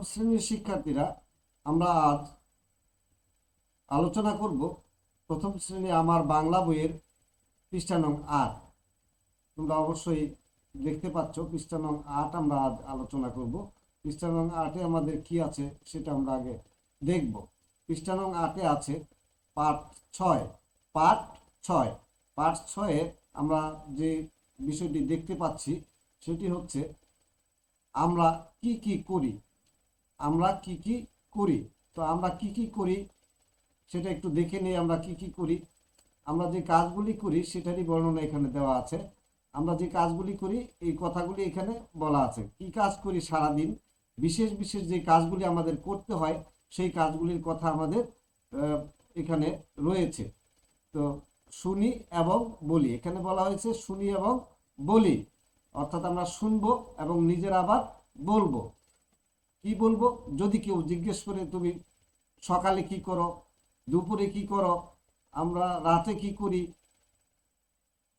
শ্রেণীর শিক্ষার্থীরা, আমরা আজ আলোচনা করব প্রথম শ্রেণী আমার বাংলা বইয়ের পৃষ্ঠা নং ৮। তোমরা অবশ্যই দেখতে পাচ্ছ পৃষ্ঠা নং ৮ আমরা আজ আলোচনা করব। পৃষ্ঠা নং ৮-এ আমাদের কি আছে সেটা আমরা আগে দেখব। পৃষ্ঠা নং ৮-এ আছে পাঠ ৬। পাঠ ৬ পাঠ ৬-এ আমরা যে বিষয়টি দেখতে পাচ্ছি সেটি হচ্ছে আমরা কি কি করি। আমরা কি কি করি, তো আমরা কি কি করি সেটা একটু দেখে নিই। আমরা কি কি করি, আমরা যে কাজগুলি করি সেটারই বর্ণনা এখানে দেওয়া আছে। আমরা যে কাজগুলি করি এই কথাগুলি এখানে বলা আছে। কি কাজ করি সারাদিন, বিশেষ বিশেষ যে কাজগুলি আমাদের করতে হয় সেই কাজগুলির কথা আমাদের এখানে রয়েছে। তো শুনি এবং বলি, এখানে বলা হয়েছে শুনি এবং বলি, অর্থাৎ আমরা শুনবো এবং নিজের আবার বলবো। কি বলবো, যদি কেউ জিজ্ঞেস করে তুমি সকালে কি করো, দুপুরে কি করো, আমরা রাতে কি করি,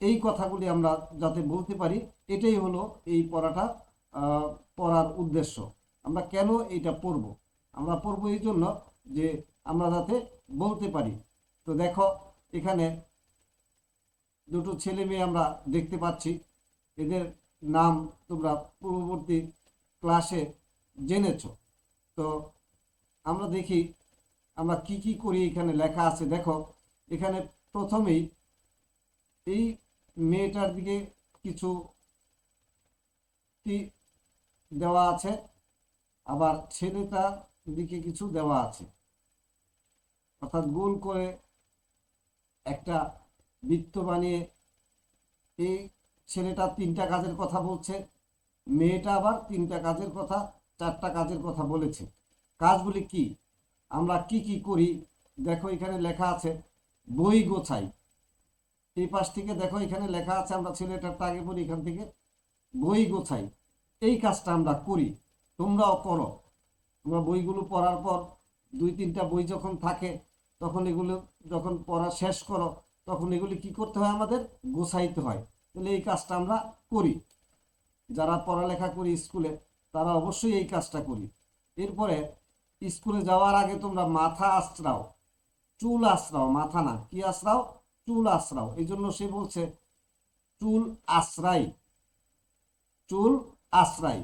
এই কথাগুলি আমরা যাতে বলতে পারি, এটাই হলো এই পড়াটা পড়ার উদ্দেশ্য। আমরা কেন এটা পড়ব, আমরা পড়বো এই জন্য যে আমরা যাতে বলতে পারি। তো দেখো এখানে দুটো ছেলে মেয়ে আমরা দেখতে পাচ্ছি, এদের নাম তোমরা পূর্ববর্তী ক্লাসে জেনেছ। তো আমরা দেখি আমরা কি কি করি, এখানে লেখা আছে। দেখো এখানে প্রথমেই এই মেয়েটার দিকে কিছু কি দেওয়া আছে, আবার ছেলেটার দিকে কিছু দেওয়া আছে, অর্থাৎ গোল করে একটা বৃত্ত বানিয়ে এই ছেলেটা 3টা কাজের কথা বলছে, মেয়েটা আবার 3টা কাজের কথা, 4টা কাজের কথা বলেছে। কাজগুলি কি, আমরা কি কি করি, দেখো এখানে লেখা আছে বই গোছাই। এই পাশ থেকে দেখো এখানে লেখা আছে, আমরা ছেলেটারটা আগে পড়ি, এখান থেকে বই গোছাই। এই কাজটা আমরা করি, তোমরাও করো। তোমরা বইগুলো পড়ার পর 2-3টা বই যখন থাকে তখন এগুলো যখন পড়া শেষ করো তখন এগুলি কি করতে হয়, আমাদের গোছাইতে হয়। তাহলে এই কাজটা আমরা করি, যারা পড়ালেখা করি স্কুলে তারা অবশ্যই এই কাজটা করি। এরপরে স্কুলে যাওয়ার আগে তোমরা মাথা আঁচড়াও, চুল আঁচড়াও, মাথা না, কি আঁচড়াও, চুল আঁচড়াও। এই জন্য সে বলছে চুল আঁচড়াই, চুল আঁচড়াই।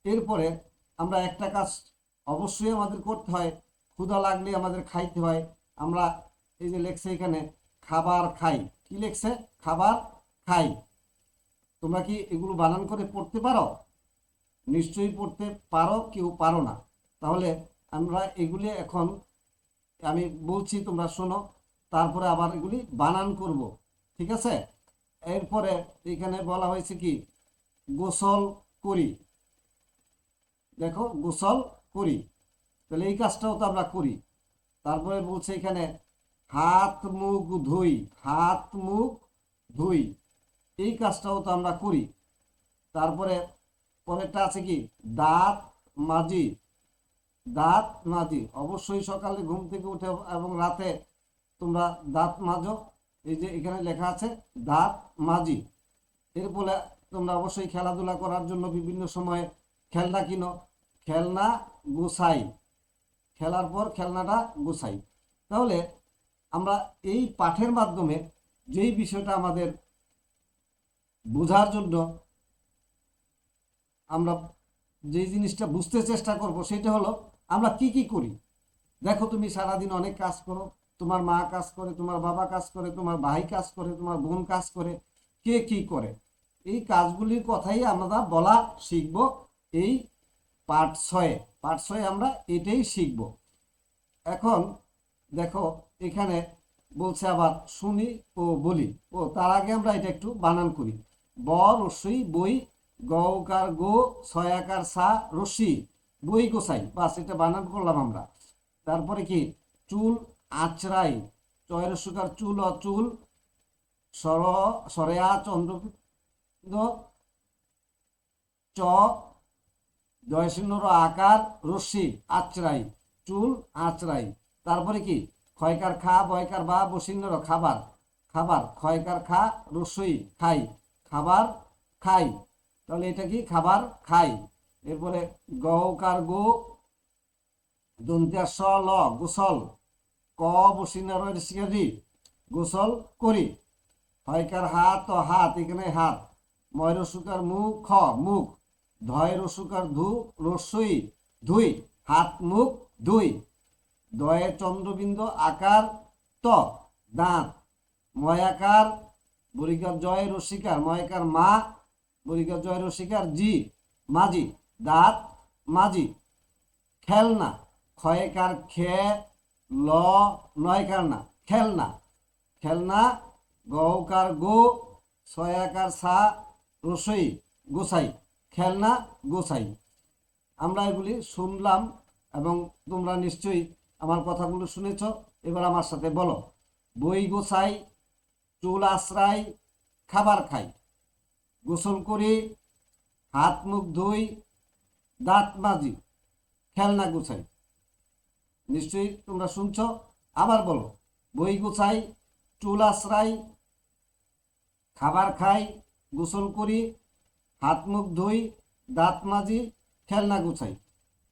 এরপরে আমরা একটা কাজ অবশ্যই আমাদের করতে হয়, ক্ষুধা লাগলে আমাদের খাইতে হয়। আমরা এই যে লেখছে এখানে খাবার খাই, কি লেখছে, খাবার খাই। তোমরা কি এগুলো বানান করে পড়তে পারো? নিশ্চয়ই পড়তে পারো, কেউ পারো না। তাহলে আমরা এগুলি এখন আমি বলছি, তোমরা শোনো, তারপরে আবার এগুলি বানান করব, ঠিক আছে? এরপরে এখানে বলা হয়েছে কি গোসল করি, দেখো গোসল করি, তাহলে এই কাজটাও তো আমরা করি। তারপরে বলছে এখানে হাত মুখ ধুই, হাত মুখ ধুই, এই কাজটাও তো আমরা করি। তারপরে পরেরটা আছে কি দাঁত মাজি, দাঁত মাজি, অবশ্যই সকালে ঘুম থেকে উঠে এবং রাতে তোমরা দাঁত মাজো, এই যে এখানে লেখা আছে দাঁত মাজি। এরপরে তোমরা অবশ্যই খেলাধুলা করার জন্য বিভিন্ন সময়ে খেলনা কিনো, খেলনা গোছাই, খেলার পর খেলনাটা গোছাই। তাহলে আমরা এই পাঠের মাধ্যমে যেই বিষয়টা আমাদের বোঝার জন্য আমরা যেই জিনিসটা বুঝতে চেষ্টা করব সেটা হলো আমরা কি কি করি। দেখো তুমি সারাদিন অনেক কাজ করো, তোমার মা কাজ করে, তোমার বাবা কাজ করে, তোমার ভাই কাজ করে, তোমার বোন কাজ করে, কে কি করে, এই কাজগুলির কথাই আমরা বলা শিখব এই পাঠ 6-এ। পাঠ 6-এ আমরা এটাই শিখব। এখন দেখো এখানে বলছে আবার শুনি ও বলি। ও তার আগে আমরা এটা একটু বানান করি। ব রস্যই বই, গকার গো, ছয়াকার সা রস্যি, বই গোছাই, বাস এটা বানান করলাম আমরা। তারপরে কি চুল আঁচড়াই, চয়রস্যকার চুল, অচুল, সরেয়া চন্দ্র চ জয়সিংহর আকার রশ্মি আঁচড়াই, চুল আঁচড়াই। তারপরে কি ক্ষয়কার খা, বয়কার বা, বসিন্নর খাবার, খাবার, ক্ষয়কার খা রসই খাই, খাবার খাই। তাহলে এটা কি খাবার খাই। এরপরে গকার গো, দন্তিয়া স ল গোসল, ক বসিনা রয়ের শিকারি গোসল করি, হয়কার হাত ও হাত এখানে হাত, ময় রসুকার মুখ খ মুখ, ধয় রসুকার ধু রসই ধুই হাত মুখ ধুই, দয়ে চন্দ্রবিন্দু আকার ত দাঁত, ময়াকার বরিকার জয় রসিকার ময়াকার মা, বরিকার জয় রসিকার জি মাঝি দাঁত মাঝি, খেলনা ক্ষয়কার খে ল নয়কার না খেলনা, খেলনা গৌকার গো ছয়াকার সা রসই গোসাই খেলনা গোসাই। আমরা এগুলি শুনলাম এবং তোমরা নিশ্চয়ই আমার কথাগুলো শুনেছ। এবার আমার সাথে বলো, বই গোছাই, চুল আশ্রাই, খাবার খাই, গোসল করি, হাত মুখ ধুই, দাঁত মাজি, খেলনা গোছাই। নিশ্চয়ই তোমরা শুনছ। আবার বলো, বই গোছাই, চুল আশ্রাই, খাবার খাই, গোসল করি, হাত মুখ ধুই, দাঁত মাজি, খেলনা গোছাই।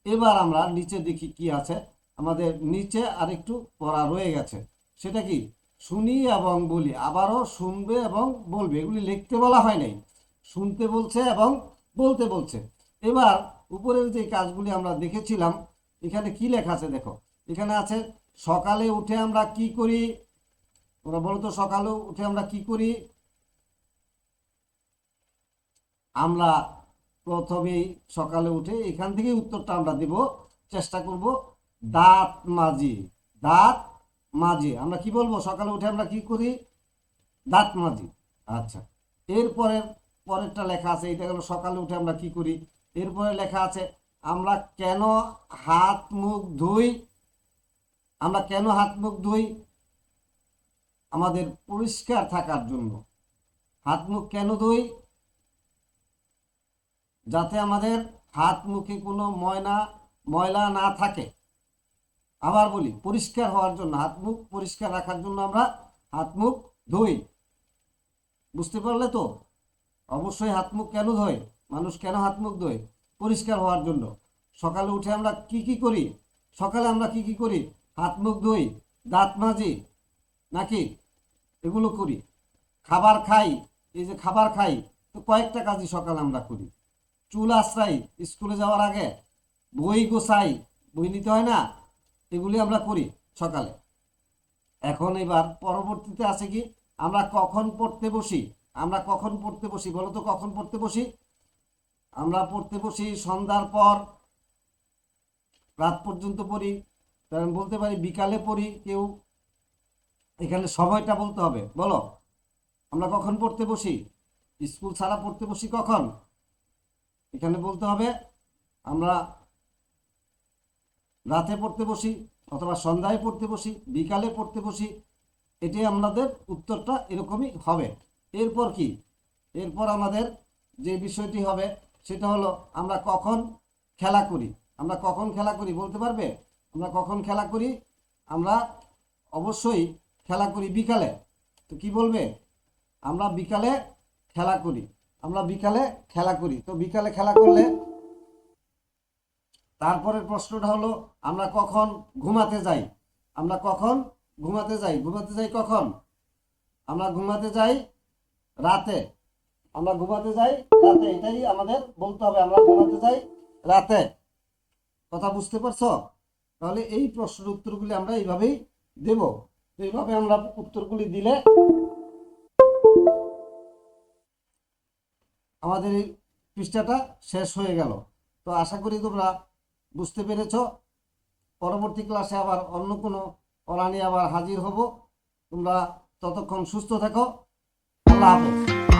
এবার আমরা নিচে দেখি কি আছে। আমাদের নিচে আরেকটু পড়া রয়ে গেছে, সেটা কি শুনি এবং বলি। আবারও শুনবে এবং বলবে, এগুলি লিখতে বলা হয় নাই, শুনতে বলছে এবং বলতে বলছে। এবার উপরের যে কাজগুলি আমরা দেখেছিলাম, এখানে কি লেখা আছে দেখো। এখানে আছে সকালে উঠে আমরা কি করি। ওরা বলো তো, সকালে উঠে আমরা কি করি? আমরা প্রথমেই সকালে উঠে এখান থেকে উত্তরটা আমরা দিব, চেষ্টা করব। দাঁত মাজি, দাঁত মাজি। আমরা কি বলবো? সকালে উঠে আমরা কি করি? দাঁত মাজি। আচ্ছা, এরপরে পরেরটা লেখা আছে, এটা হলো সকালে উঠে আমরা কি করি। এরপরে লেখা আছে আমরা কেন হাত মুখ ধুই। আমরা কেন হাত মুখ ধুই? আমাদের পরিষ্কার থাকার জন্য। হাত মুখ কেন ধুই? যাতে আমাদের হাত মুখে কোনো ময়লা না থাকে। আবার বলি, পরিষ্কার হওয়ার জন্য, হাত মুখ পরিষ্কার রাখার জন্য আমরা হাত মুখ ধুই। বুঝতে পারলে তো? অবশ্যই হাত মুখ কেন ধোয়, মানুষ কেন হাত মুখ ধোয়? পরিষ্কার হওয়ার জন্য। সকালে উঠে আমরা কি কি করি? সকালে আমরা কি কি করি? হাত মুখ ধুই, দাঁত মাজি, নাকি এগুলো করি। খাবার খাই, এই যে খাবার খাই, তো কয়েকটা কাজই সকালে আমরা করি। চুল আশ্রাই, স্কুলে যাওয়ার আগে। বই গোছাই, বই নিতে হয় না, এগুলি আমরা করি সকালে। এখন এবার পরবর্তীতে আছে কি, আমরা কখন পড়তে বসি। আমরা কখন পড়তে বসি বলো তো? কখন পড়তে বসি? আমরা পড়তে বসি সন্ধ্যার পর, রাত পর্যন্ত পড়ি। তাহলে বলতে পারি বিকালে পড়ি কেউ। এখানে সময়টা বলতে হবে, বলো আমরা কখন পড়তে বসি। স্কুল ছাড়া পড়তে বসি কখন? এখানে বলতে হবে আমরা রাতে পড়তে বসি, অথবা সন্ধ্যায় পড়তে বসি, বিকালে পড়তে বসি। এটাই আমাদের উত্তরটা এরকমই হবে। এরপর কি? এরপর আমাদের যে বিষয়টি হবে সেটা হলো আমরা কখন খেলা করি। আমরা কখন খেলা করি বলতে পারবে? আমরা কখন খেলা করি? আমরা অবশ্যই খেলা করি বিকালে। তো কি বলবে? আমরা বিকালে খেলা করি। আমরা বিকালে খেলা করি। তো বিকালে খেলা করলে তারপরের প্রশ্নটা হলো আমরা কখন ঘুমাতে যাই। আমরা কখন ঘুমাতে যাই? ঘুমাতে যাই কখন? আমরা ঘুমাতে যাই রাতে। আমরা ঘুমাতে যাই রাতে, এটাই আমাদের বলতে হবে। আমরা ঘুমাতে যাই রাতে। কথা বুঝতে পারছো? তাহলে এই প্রশ্নের উত্তরগুলি আমরা এইভাবেই দেব। তো এইভাবে আমরা উত্তরগুলি দিলে আমাদের এই পৃষ্ঠাটা শেষ হয়ে গেল। তো আশা করি তোমরা বুঝতে পেরেছ। পরবর্তী ক্লাসে আবার অন্য কোনো পড়া নিয়ে আবার হাজির হব। তোমরা ততক্ষণ সুস্থ থেকো। আল্লাহ হাফেজ।